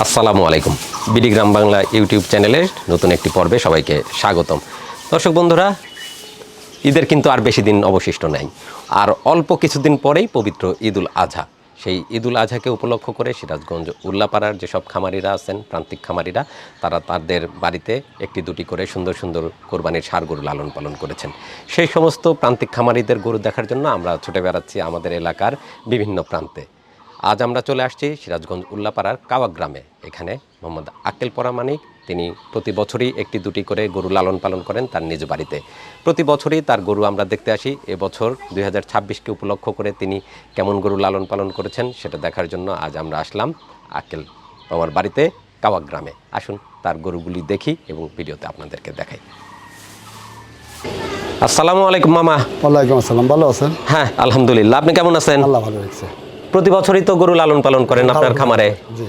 আসসালামু আলাইকুম। বিডি গ্রাম বাংলা ইউটিউব চ্যানেলের নতুন একটি পর্বে সবাইকে স্বাগতম। দর্শক বন্ধুরা, ঈদের কিন্তু আর বেশি দিন অবশিষ্ট নাই, আর অল্প কিছুদিন পরেই পবিত্র ঈদুল আজহা। সেই ঈদুল আজহাকে উপলক্ষ করে সিরাজগঞ্জ উল্লাপাড়ার যেসব খামারিরা আছেন, প্রান্তিক খামারিরা, তারা তাদের বাড়িতে একটি দুটি করে সুন্দর সুন্দর কোরবানির ষাঁড় গরু লালন পালন করেছেন। সেই সমস্ত প্রান্তিক খামারিদের গরু দেখার জন্য আমরা ছুটে বেড়াচ্ছি আমাদের এলাকার বিভিন্ন প্রান্তে। আজ আমরা চলে আসছি সিরাজগঞ্জ উল্লাপাড়ার কাওয়া গ্রামে। এখানে মোহাম্মদ আক্কেল পরামানিক, তিনি প্রতি বছরই একটি দুটি করে গরু লালন পালন করেন তার নিজ বাড়িতে। প্রতি বছরই তার গরু আমরা দেখতে আসি। এবছর 2026কে উপলক্ষ করে তিনি কেমন গরু লালন পালন করেছেন সেটা দেখার জন্য আজ আমরা আসলাম আক্কেল আমার বাড়িতে কাওয়া গ্রামে। আসুন তার গরুগুলি দেখি এবং ভিডিওতে আপনাদেরকে দেখাই। আসসালামু আলাইকুম মামা। ওয়ালাইকুম আসসালাম, ভালো আছেন? হ্যাঁ আলহামদুলিল্লাহ, আপনি কেমন আছেন? আল্লাহ ভালো রাখছে। প্রতি বছরই তো গরু লালন পালন করেন আপনার খামারে। জি,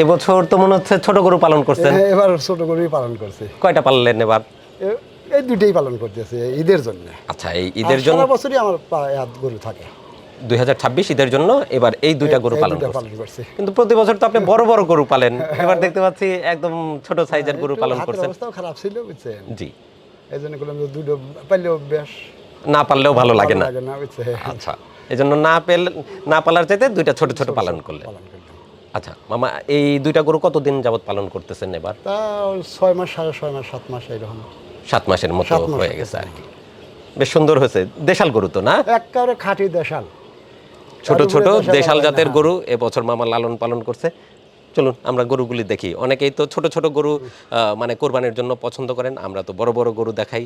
এবছর তো মনে হচ্ছে ছোট গরু পালন করছেন। এবার ছোট গরুই পালন করছে। কয়টা পাললেন এবার? এই দুটেই পালন করতেছে ঈদের জন্য। আচ্ছা, এই ঈদের জন্য সারা বছরই আমার গরু থাকে। 2026 ঈদের জন্য এবার এই দুইটা গরু পালন করছে। কিন্তু প্রতি বছর তো আপনি বড় বড় গরু পালেন, এবার দেখতে পাচ্ছি একদম ছোট সাইজের গরু পালন করছেন। অবস্থাও খারাপ ছিল, বুঝছেন? জি, এই জন্য বললাম যে দুটো পাইলেও বেশ, না পারলেও ভালো লাগে না। বুঝছেন? আচ্ছা, এই জন্য না পালার চাইতে দুইটা ছোট ছোট পালন করলেন। আচ্ছা মামা, এই দুইটা গরু কতদিন যাবত পালন করতেছেন এবার? তা 6 মাস, 6.5 মাস, 7 মাস এরকম। 7 মাসের মতো হয়ে গেছে আর কি। বেশ সুন্দর হয়েছে। দেশাল গরু তো না? একেবারে খাঁটি দেশাল, ছোট ছোট দেশাল জাতের গরু এবছর মামা লালন পালন করছে। চলুন আমরা গরুগুলি দেখি। অনেকেই তো ছোট ছোট গরু মানে কোরবানির জন্য পছন্দ করেন, আমরা তো বড় বড় গরু দেখাই,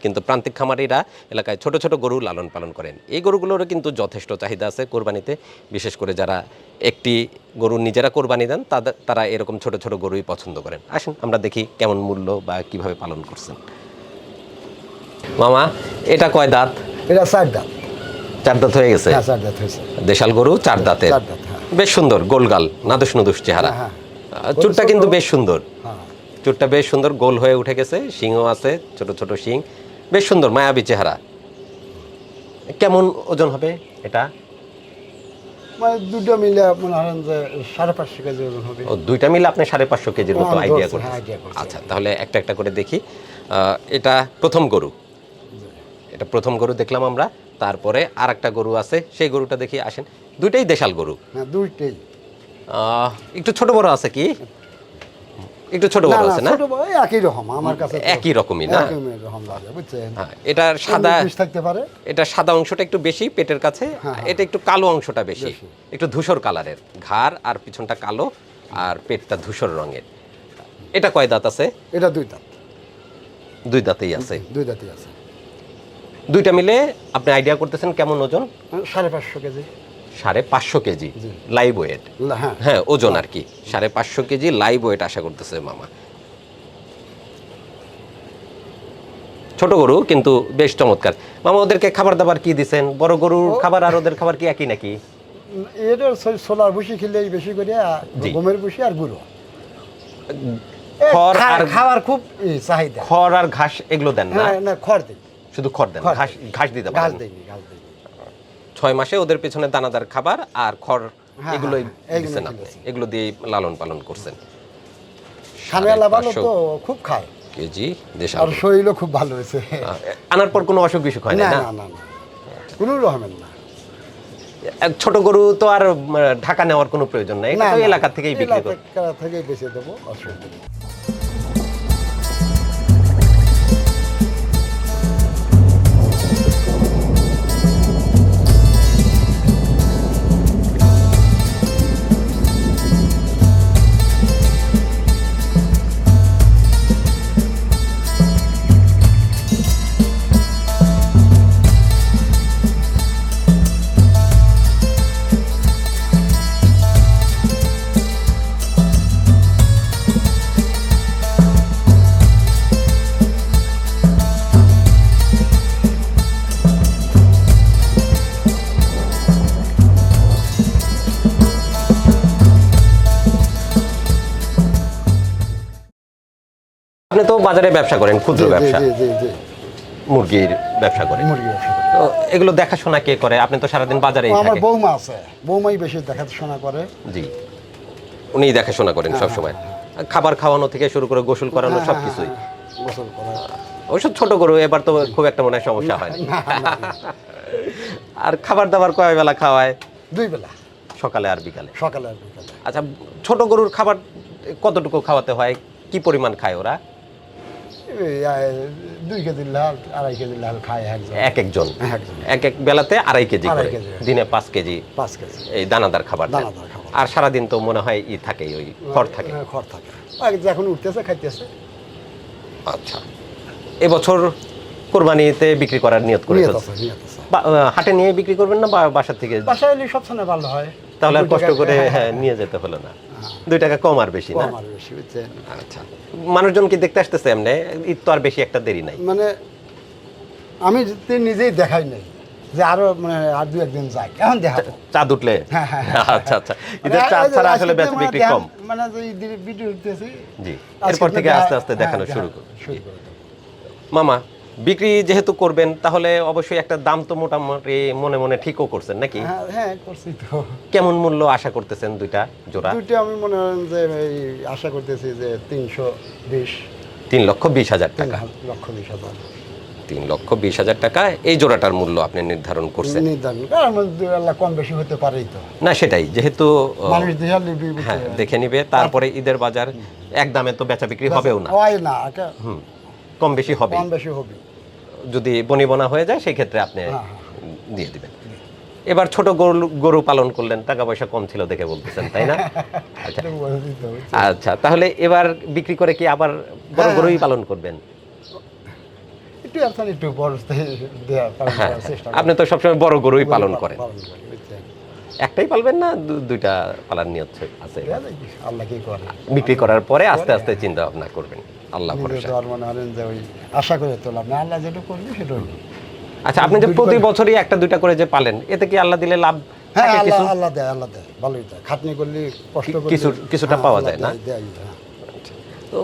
কিন্তু প্রান্তিক খামারিরা এলাকায় ছোট ছোট গরু লালন পালন করেন। এই গরুগুলোরও কিন্তু যথেষ্ট চাহিদা আছে কোরবানিতে। বিশেষ করে যারা একটি গরু নিজেরা কোরবানি দেন তারা এরকম ছোট ছোট গরুই পছন্দ করেন। আসুন আমরা দেখি কেমন মূল্য বা কিভাবে পালন করছেন। মামা, এটা কয় দাঁত? এটা 4 দাঁত। 4 দাঁত হয়ে গেছে? হ্যাঁ, 4 দাঁত হয়েছে। দেশাল গরু 4 দাঁতের। 4 দাঁত, হ্যাঁ। বেশ সুন্দর, গোলগাল, নাদুস নুদুস চেহারা। চুটটা কিন্তু বেশ সুন্দর। চুটটা বেশ সুন্দর, গোল হয়ে উঠে গেছে, শিংও আছে, ছোট ছোট শিং, বেশ সুন্দর মায়াবী চেহারা। কেমন ওজন হবে এটা? মানে দুটো মিলে মনে হয় যে 550 কেজি ওজন হবে। ও, দুইটা মিলে আপনি 550 কেজির মতো আইডিয়া হ্যাঁ, করছেন। idea করছি। আচ্ছা, তাহলে একটা একটা করে দেখি। এটা প্রথম গরু, এটা প্রথম গরু দেখলাম আমরা। তারপরে আর একটা গরু আছে, সেই গরুটা দেখি। আসেন, দুইটাই দেশাল গরু। হ্যাঁ, দুইটাই। একটু ছোট বড় আছে কি? একটু ছোট বড় আছে না? ছোট বড় একই রকম আমার কাছে, একই রকমই না? একই রকম লাগে, বুঝছেন? হ্যাঁ, এটার সাদা থাকতে পারে, এটা সাদা অংশটা একটু বেশি পেটের কাছে, এটা একটু কালো অংশটা বেশি, একটু ধূসর কালারের। ঘাড় আর পিছনটা কালো আর পেটটা ধূসর রঙের। এটা কয় দাঁত আছে? এটা 2 দাঁত। 2 দাঁতেই আছে। 2 দাঁতই আছে। দুইটা মিলে আপনি আইডিয়া করতেছেন কেমন ওজন? 550 কেজি। 550 KG live weight? হ্যাঁ হ্যাঁ, ওজন আর কি 550 কেজি লাইভ ওয়েট আশা করতেছে মামা। ছোট গরু কিন্তু বেশ চমৎকার। মামা, ওদেরকে খাবার দাবার কি দিছেন? বড় গরুর খাবার আর ওদের খাবার কি একই নাকি? এটা সোলার ভুসি খেলেই বেশি করে, গমের ভুসি আর গুঁড়ো। খড় আর খাবার খুব চাহিদা। খড় আর ঘাস এগুলো দেন না? না, খড় দিই। শুধু খড় দেন? ঘাস দিতে পারেন? ঘাস দিই। 6 মাসে ওদের পেছনে দানাদার খাবার আর খড় এগুলোই দিচ্ছেন আপনি? এগুলো দিয়ে লালন পালন করছেন? খামেলা ভালো তো, খুব খায় কেজি দেশাল, আর শরীরও খুব ভালো হয়েছে। আনার পর কোনো অসুখ বিসুখ হয় না? না না না, কোনো রকমের না। ছোট গরু তো আর ঢাকা নেওয়ার কোনো প্রয়োজন নাই, এটা তো এলাকা থেকেই বিক্রি করে। এলাকা থেকেই বেচে দেবো, অসুবিধা নেই। আপনি তো বাজারে ব্যবসা করেন, ক্ষুদ্র ব্যবসা, জি জি জি, মুরগির ব্যবসা করেন। মুরগি ব্যবসা করি। তো এগুলো দেখাশোনা কে করে? আপনি তো সারাদিন বাজারেই আমার থাকেন। বৌমা আছে, বৌমাই বেশি দেখাশোনা করে। জি, উনিই দেখাশোনা করেন সব সময়, খাবার খাওয়ানো থেকে শুরু করে গোসল করানো সব কিছুই। গোসল করা। অবশ্য ছোট গরু, এবার তো খুব একটা মনে হয় সমস্যা হয় না। আর খাবার দাবার কয় বেলা খাওয়ায়? 2 বেলা, সকালে আর বিকালে। সকালে আর বিকালে। আচ্ছা, ছোট গরুর খাবার কতটুকু খাওয়াতে হয়, কি পরিমাণ খায় ওরা? 2 কেজি লাল, 2.5 কেজি লাল খায় একজন। একজন এক এক বেলাতে 2.5 কেজি করে, দিনে 5 কেজি 5 কেজি এই দানাদার খাবার দেন। দানাদার খাবার। আর সারাদিন তো মনে হয় থাকেই, ওই খড় থাকে। খড় থাকে, যখন উঠতেছে খাইতেছে। আচ্ছা, এবছর কোরবানিতে বিক্রি করার নিয়ত করে হাটে নিয়ে বিক্রি করবেন না, বা বাসা থেকে? বাসায় এলে সবসময় ভালো হয়, তাহলে আর কষ্ট করে নিয়ে যেতে হলো না। 2 টাকা কম আর বেশি না? আচ্ছা, মানুষজন কি দেখতে আসতেছে এমনি? ঈদ তো আর বেশি একটা দেরি নাই। মানে আমি নিজেই দেখাই নাই যে আরো মানে আর 2-1 দিন যাই, এখন দেখাবো চাঁদ উঠলে। আচ্ছা আচ্ছা, ঈদের চাঁদ ছাড়া আসলে বেচা বিক্রি কম। মানে যে ঈদের ভিডিও উঠতেছি, জি, এরপর থেকে আস্তে আস্তে দেখানো শুরু করব। মামা, বিক্রি যেহেতু করবেন, তাহলে অবশ্যই একটা দাম তো মোটামুটি মনে মনে ঠিকও করছেন নাকি? হ্যাঁ করছি তো। কেমন মূল্য আশা করতেছেন দুইটা জোড়া? দুইটা আমি মনে হয় যে আশা করতেছি যে 320। 3,20,000 টাকা। 3,20,000। 3,20,000 টাকা এই জোড়াটার মূল্য আপনি নির্ধারণ করছেন? নির্ধারণ কারণ আল্লাহ কম বেশি হতে পারেই তো। না সেটাই, যেহেতু মানুষ হ্যাঁ দেখে নিবে, তারপরে ঈদের বাজার এক দামে তো বেচা বিক্রি হবেও না। হয় না, কম বেশি হবে। কম বেশি হবে। যদি বনিবনা হয়ে যায় সেক্ষেত্রে আপনি দিয়ে দিবেন। এবার ছোট গরু পালন করলেন, টাকা পয়সা কম ছিল দেখে বলতেছেন, তাই না? আচ্ছা আচ্ছা, তাহলে এবার বিক্রি করে কি আবার বড় গরুই পালন করবেন? আপনি তো সবসময় বড় গরুই পালন করেন। একটাই পালবেন না দুইটা পালার নিয়ত আছে? আল্লাহ কি করে, বিক্রি করার পরে আস্তে আস্তে চিন্তা ভাবনা করবেন, আল্লাহ ভরসা। আশা করে তোলাম না, আল্লাহ যেটা করবে সেটা। আচ্ছা, আপনি যে প্রতি বছরই একটা দুইটা করে যে পালেন, এতে কি আল্লাহ দিলে লাভ? হ্যাঁ, আল্লাহ দেয়, আল্লাহ দেয়, ভালোই দেয়। খাটনি করলে, কষ্ট করলে কিছুটা পাওয়া যায় না? তো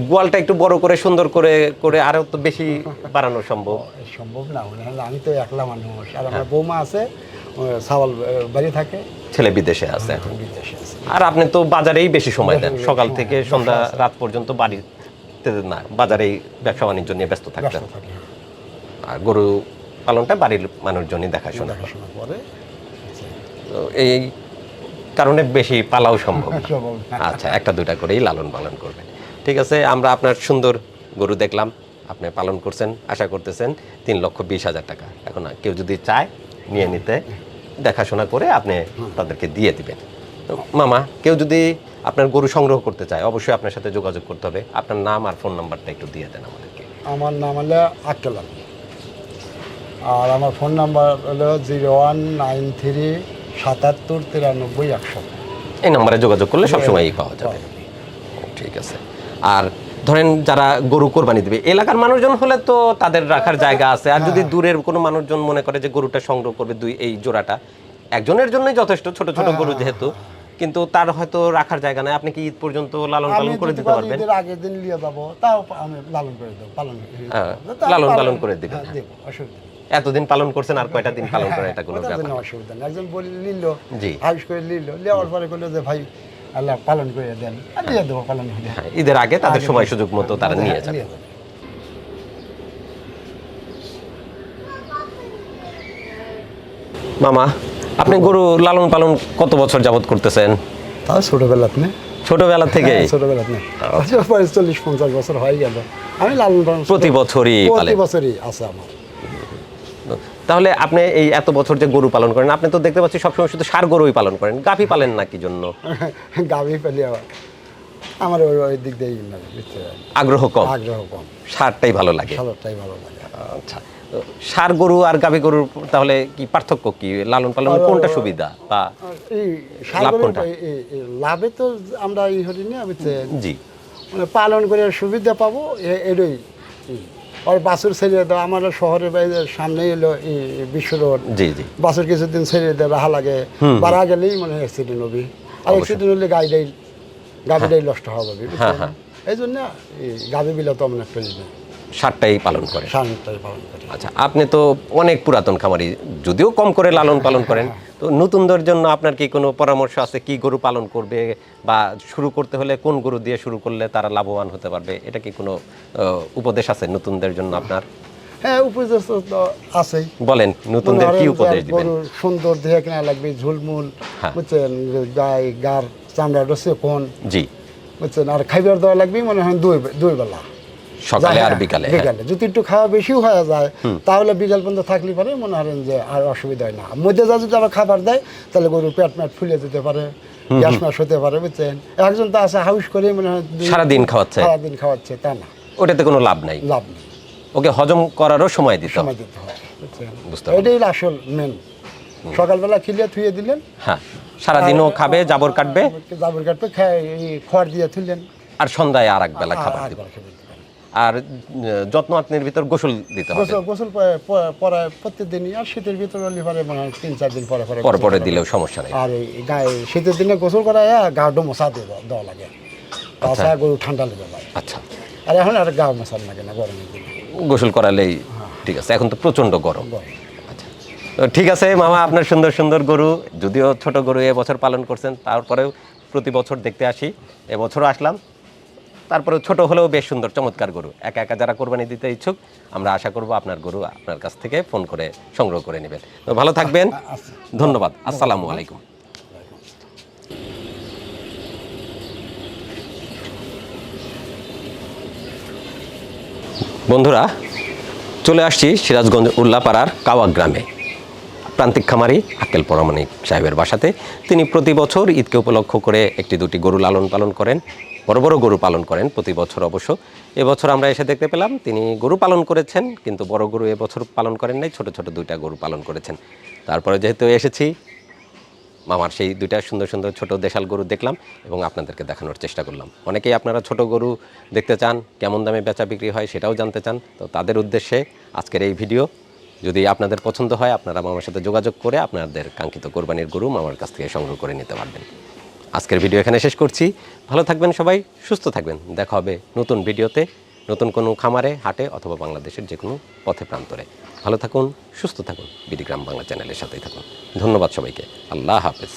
গোয়ালটা একটু বড় করে সুন্দর করে করে আরো তো বেশি বাড়ানো সম্ভব? সম্ভব না, আমি তো একলা মানুষ, আর আমার বৌমা আছে, সাওয়াল বাড়ি থাকে, ছেলে বিদেশে আছে এখন। বিদেশে আছে। আর আপনি তো বাজারেই বেশি সময় দেন, সকাল থেকে সন্ধ্যা রাত পর্যন্ত বাড়িতে না, বাজারেই ব্যবসা বাণিজ্য নিয়ে ব্যস্ত থাকতেন। আর গরু পালনটা বাড়ির মানুষজনই দেখাশোনা করে, এই কারণে বেশি পালাও সম্ভব। আচ্ছা, একটা দুইটা করেই লালন পালন করবেন। ঠিক আছে, আমরা আপনার সুন্দর গরু দেখলাম, আপনি পালন করছেন, আশা করতেছেন 3,20,000 টাকা। এখন কেউ যদি চায় নিয়ে নিতে, দেখাশোনা করে আপনি তাদেরকে দিয়ে দিবেন। মামা, কেউ যদি আপনার গরু সংগ্রহ করতে চায়, অবশ্যই আপনার সাথে যোগাযোগ করতে হবে। আপনার নাম আর ফোন নাম্বারটা একটু দিয়ে দেন আমাদেরকে। আমার নাম হলো আক্কেল আলী, আর আমার ফোন নাম্বার হলো 019377939100। এই নাম্বারে যোগাযোগ করলে সবসময়ই পাওয়া যাবে। ঠিক আছে। আর ধরেন যারা গরু কোরবানি দিবে, এলাকার মানুষজন হলে তো তাদের রাখার জায়গা আছে। আর যদি দূরের কোনো মানুষজন মনে করে যে গরুটা সংগ্রহ করবে, এই জোড়াটা একজনের জন্যই যথেষ্ট, ছোট ছোট গরু যেহেতু, কিন্তু তার হয়তো রাখার জায়গা নাই, আপনি কি ঈদ পর্যন্ত লালন পালন করে দিতে পারবেন? ঈদের আগের দিন নিয়ে যাব, তাও আমি লালন করে দেব, লালন পালন করে দিবেন। এতদিন পালন করছেন, আর কয়টা দিন পালন করে, এটা কোনো ব্যাপার না, অসুবিধা নেই। একজন বলি নিল, জি, আয়ুষ করে নিল, নেওয়ার পরে বললো যে ভাই আল্লাহ পালন করে দেন, দিয়ে দেবো পালন করে। ঈদের আগে তাদের সময় সুযোগ মতো তারা নিয়ে যাবে। মামা, আপনি গরু লালন পালন কত বছর যাবত করতেছেন? তাও ছোটবেলাতে। ছোটবেলা থেকে? ছোটবেলাতে 40-50 বছর হয়ে গেল আমি লালন পালন প্রতি বছরই আছে আমার। তাহলে আপনি এই এত বছর যে গরু পালন করেন, আপনি তো দেখতে পাচ্ছি সবসময় শুধু ষাঁড় গরুই পালন করেন, গাভী পালেন না কি জন্য? গাভী পালি আমার ওই দিক দিয়ে আগ্রহ কম। ষাঁড়টাই ভালো লাগে। আচ্ছা, ষাঁড় গরু আর গাভী গরুর তাহলে কি পার্থক্য কি? লালন পালন কোনটা সুবিধা বা লাভ কোনটা? লাভে তো আমরা এই হরি না, জি, মানে পালন করে সুবিধা পাবো এটাই। আর বাছুর ছেড়ে দেওয়া, আমার শহরের বাইরে সামনে এলো এই বিশ্ব রোড, জি জি, বাছুর কিছুদিন ছেড়ে দেয়, রাহা লাগে, বাড়া গেলেই মানে অ্যাক্সিডেন্ট হবে, আর অ্যাক্সিডেন্ট হলে গাড়িটাই নষ্ট হওয়া যাবে। এই জন্য গাভী বিলা তো আমরা একটা ষাঁড়টাই পালন করে। ষাঁড়টাই পালন করে। আচ্ছা, আপনি তো অনেক পুরাতন খামারি, যদিও কম করে লালন পালন করেন, তো নতুনদের জন্য আপনার কি কোনো পরামর্শ আছে, কি গরু পালন করবে বা শুরু করতে হলে কোন গরু দিয়ে শুরু করলে তারা লাভবান হতে পারবে, এটা কি কোনো উপদেশ আছে নতুনদের জন্য আপনার? হ্যাঁ, উপদেশ তো আছেই। বলেন, নতুনদের কি উপদেশ দিবেন? গরু সুন্দর দেখে কেনা লাগবে, ঝুলমুল, হ্যাঁ। বুঝছেন, গার চামড়াটা কোন, জি, বুঝছেন, আর খাইবার দেওয়া লাগবে মনে হয় দুই বেলা, সকালে আর বিকালে। বিকালে যদি একটু খাওয়া বেশিও হয়ে যায় তাহলে বিকাল পর্যন্ত থাকলে পারে মনে হয় যে আর অসুবিধা হয় না। মধ্যে যা যদি আবার খাবার দেয় তাহলে গরুর পেট ম্যাট ফুলে যেতে পারে, গ্যাস ম্যাস হতে পারে, বুঝছেন। একজন তো আছে হাউস করে মনে হয় সারাদিন খাওয়াচ্ছে, তা না, ওটাতে কোনো লাভ নাই। লাভ নেই, ওকে হজম করারও সময় দিতে সময় দিতে হয়, বুঝছেন। এটাই আসল মেন। সকালবেলা খিলিয়ে থুয়ে দিলেন, হ্যাঁ, সারাদিনও খাবে, জাবর কাটবে, খড় দিয়ে থুলেন, আর সন্ধ্যায় আর এক বেলা খাবার দিবেন। আর যত্ন আত্মের ভিতর গোসল দিতে হবে, গোসল পরে প্রত্যেকদিনই। আর শীতের ভিতরে লিভারে মানে 3-4 দিন পরে পরে দিলেও সমস্যা নেই। আর এই গায়ে শীতের দিনে গোসল করায় গা মশা দেওয়া লাগে, তাছাড়া গরু ঠান্ডা লেগে যায়। আচ্ছা, আর এখন আর গা মশা লাগে না গরমের দিনে, গোসল করালেই ঠিক আছে। এখন তো প্রচন্ড গরম। আচ্ছা, তো ঠিক আছে মামা, আপনার সুন্দর সুন্দর গরু, যদিও ছোট গরু এবছর পালন করছেন, তারপরেও প্রতি বছর দেখতে আসি, এবছরও আসলাম। তারপরে ছোট হলেও বেশ সুন্দর চমৎকার গরু। একা একা যারা কোরবানি দিতে ইচ্ছুক, আমরা আশা করব আপনার গরু আপনার কাছ থেকে ফোন করে সংগ্রহ করে নেবেন। তো ভালো থাকবেন, ধন্যবাদ, আসসালামু আলাইকুম। বন্ধুরা, চলে আসছি সিরাজগঞ্জ উল্লাপাড়ার কাওয়া গ্রামে, প্রান্তিক খামারি আক্কেল পরামানিক সাহেবের বাসাতে। তিনি প্রতি বছর ঈদকে উপলক্ষ করে একটি দুটি গরু লালন পালন করেন, বড় বড় গরু পালন করেন প্রতি বছর। অবশ্য এবছর আমরা এসে দেখতে পেলাম তিনি গরু পালন করেছেন, কিন্তু বড় গরু এবছর পালন করেন নাই, ছোট ছোট দুইটা গরু পালন করেছেন। তারপরে যেহেতু এসেছি, মামার সেই দুইটা সুন্দর সুন্দর ছোট দেশাল গরু দেখলাম এবং আপনাদেরকে দেখানোর চেষ্টা করলাম। অনেকেই আপনারা ছোট গরু দেখতে চান, কেমন দামে বেচা বিক্রি হয় সেটাও জানতে চান। তো তাদের উদ্দেশ্যে আজকের এই ভিডিও। যদি আপনাদের পছন্দ হয়, আপনারা মামার সাথে যোগাযোগ করে আপনাদের কাঙ্ক্ষিত কোরবানির গরু মামার কাছ থেকে সংগ্রহ করে নিতে পারবেন। আজকের ভিডিও এখানে শেষ করছি। ভালো থাকবেন সবাই, সুস্থ থাকবেন। দেখা হবে নতুন ভিডিওতে, নতুন কোনো খামারে, হাটে অথবা বাংলাদেশের যে কোনো পথে প্রান্তরে। ভালো থাকুন, সুস্থ থাকুন, বিডি গ্রাম বাংলা চ্যানেলের সাথেই থাকুন। ধন্যবাদ সবাইকে, আল্লাহ হাফেজ।